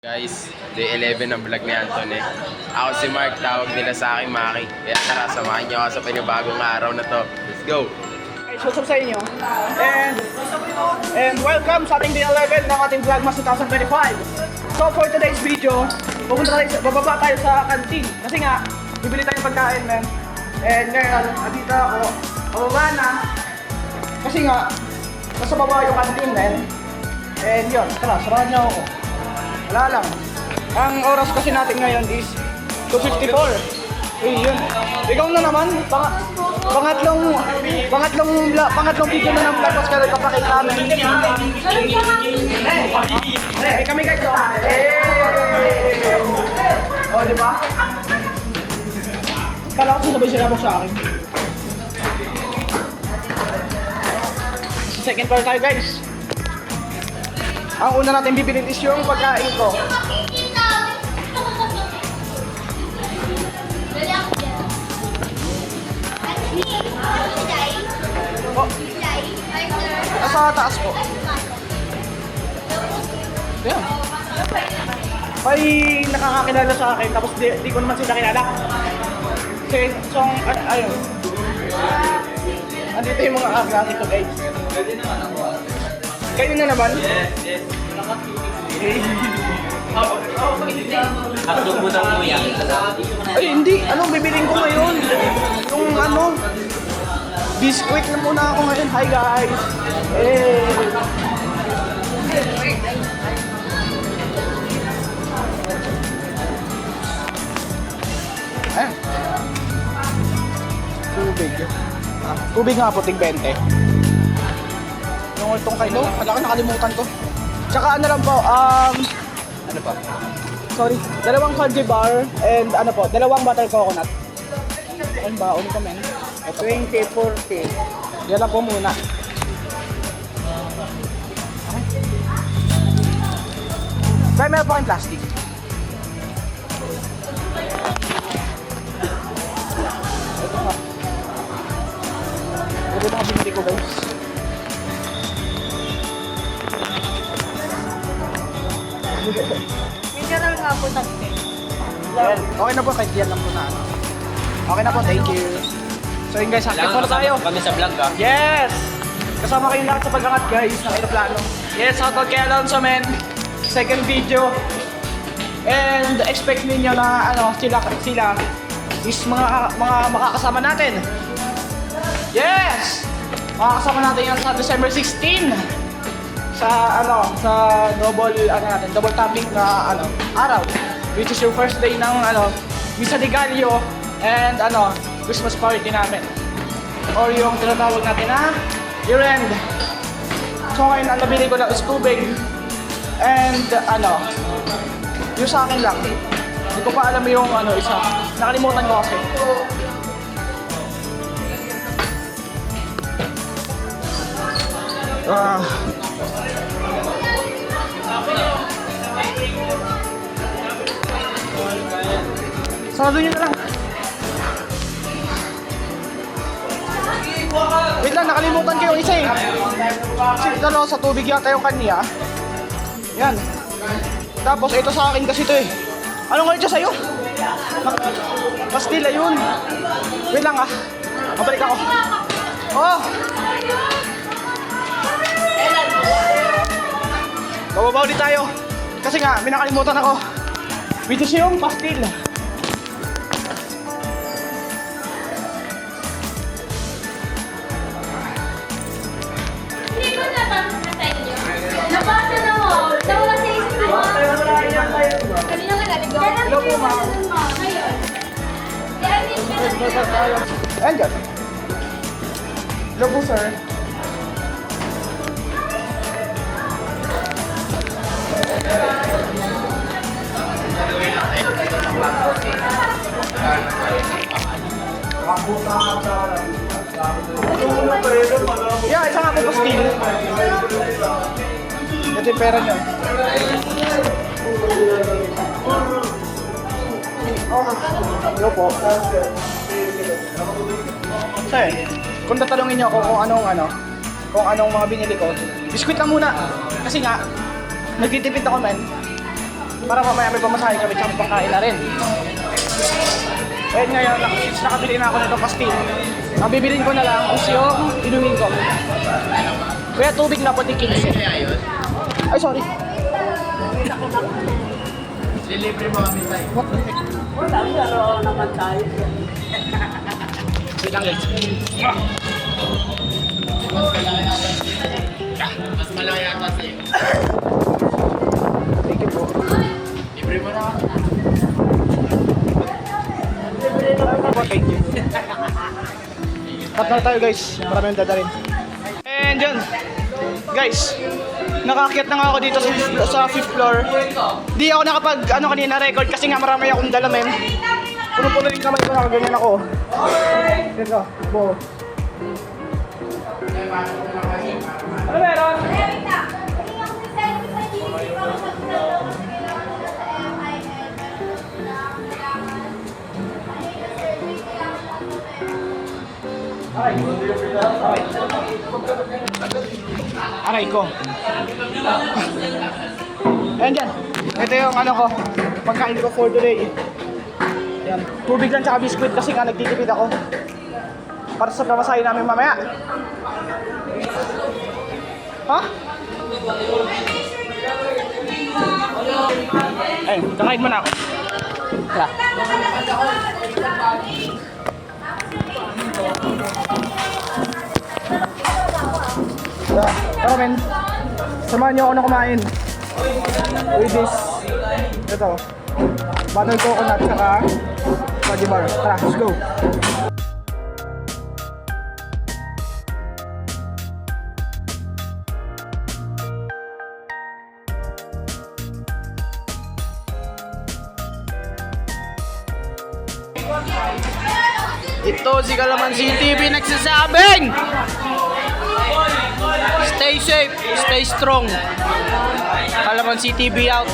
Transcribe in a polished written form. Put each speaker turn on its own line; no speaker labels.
Guys, day 11 ng vlog ni Anton eh. Ako si Mark, tawag nila sa akin Maki. Kaya tara, samahan niyo ako sa panibagong araw na to. Let's go!
Guys, what's up sa inyo? And welcome sa ating day 11 ng ating Vlogmas 2025. So for today's video, bababa tayo sa canteen. Kasi nga, bibili tayong pagkain, man. And ngayon, andito ako, bababa na. Kasi nga, nasa baba yung canteen, man. And yun, tara, sarahan niyo ako. Wala lang. Ang oras kasi natin ngayon is 2:54. Eh, yun. Ikaw na naman. Pangatlong video na ng vlog. Tapos ka nagpapakita namin. Eh, kami guys. Oh, di ba? Kala ko sinabay sila mo sa akin. Second part tayo guys. Ang una natin bibilin is yung pagkain ko. Oh. Nasa taas po. Yan. May nakakakilala sa akin tapos di ko naman sila kilala. Kasi, so, ayun. Andito yung mga aga nito guys. Kayo na naman? Yes.
Hotdog mo daw mo yan.
Ay, hindi. Ano, bibiling ko ngayon? Yung ano, biscuit na muna ako ngayon. Hi guys! Ayan. Tubig. Tubig nga po, tig 20. Yung itong kailo, nakalimutan ko. Tsaka ano lang po, ano pa? Sorry, dalawang candy bar and ano po, dalawang butter coconut. Ayun ba, ulit kami. 20, 40. Yan lang po muna. Kaya meron pa kayong plastic. Ito nga. Ito na binili ko guys.
Mineral nga po tagte.
Okay na po, kahit yan lang po na. Okay na po, thank you. So yun guys, active po na tayo.
Kami sa vlog ka.
Yes! Kasama kayong lahat sa pag-angat guys ng aeroplano. Yes, shoutout kay Alonso men. Second video. And expect ninyo na ano, sila is mga makakasama natin. Yes! Makakasama natin yan sa December 16. Sa double topic na araw, which is yung first day ng Misa de Gallo and Christmas party namin, or yung tinatawag natin na year-end. So ngayon ang nabili ko lang is tubig and yung sa akin lang, hindi ko pa alam yung isa, nakalimutan ko kasi. Sarado nyo na lang. Wait lang, nakalimutan ko yung isa eh. Kasi sa tubig yata yung kanya. Yan. Tapos ito sa akin kasi ito eh. Anong ulit siya sa'yo? Pastila yun. Wait lang mabalik ako. Oh! Bababa ulit tayo. Kasi nga, may nakalimutan ako. Which is yung pastil.
Hindi ko natanong na sa inyo. Nabasa na mo. Nawala sa isip mo. Kanina nga naligaw.
Hello po, ma'am.
Ngayon. Kaya
Ayan dyan. Hello po, sir. Yeah, isa nga po pastil. Ito yung pera nyo. Hello po. Sir, kung tatanungin nyo ako kung anong mga binili ko, biskuit lang muna. Kasi nga, nagtitipid ako, man. Para mamaya may pamasahe kami tsaka may pagkain na rin. And ngayon, since nakabili na ako nito pastil, ang bibilin ko na lang is yung inumin ko. Kaya tubig na puti 15. Ay, sorry.
Delivery mo kami tayo.
Wala, laro naman tayo. Wait lang guys.
Mas malaki yata sa'yo.
Thank you po.
Libre mo na.
Thank you. Cut na tayo guys. Marami yung dadalhin. And yun. Guys, nakaakyat na nga ako dito sa 5th floor. Di ako nakapag kanina record kasi nga marami akong dalamin. Puno-puno yung kamay ko, nakaganyan ako. Ganito, bo. Ano meron? Aray ko. Ayan dyan. Ito yung ano ko. Pagkain ko for today. Yan. Tubig lang tsaka biskuit kasi nga nagtitipid ako. Para sa pamasahe namin mamaya. Ha? Ayun, kakain mo na ako. Tara. Tara men, samahan niyo ako na kumain. With this, ito, buttered coconut saka fudgy bar. Tara, let's go. Ito si Kalamansi TV nagsasabing stay safe, stay strong. Kalamansi TV out.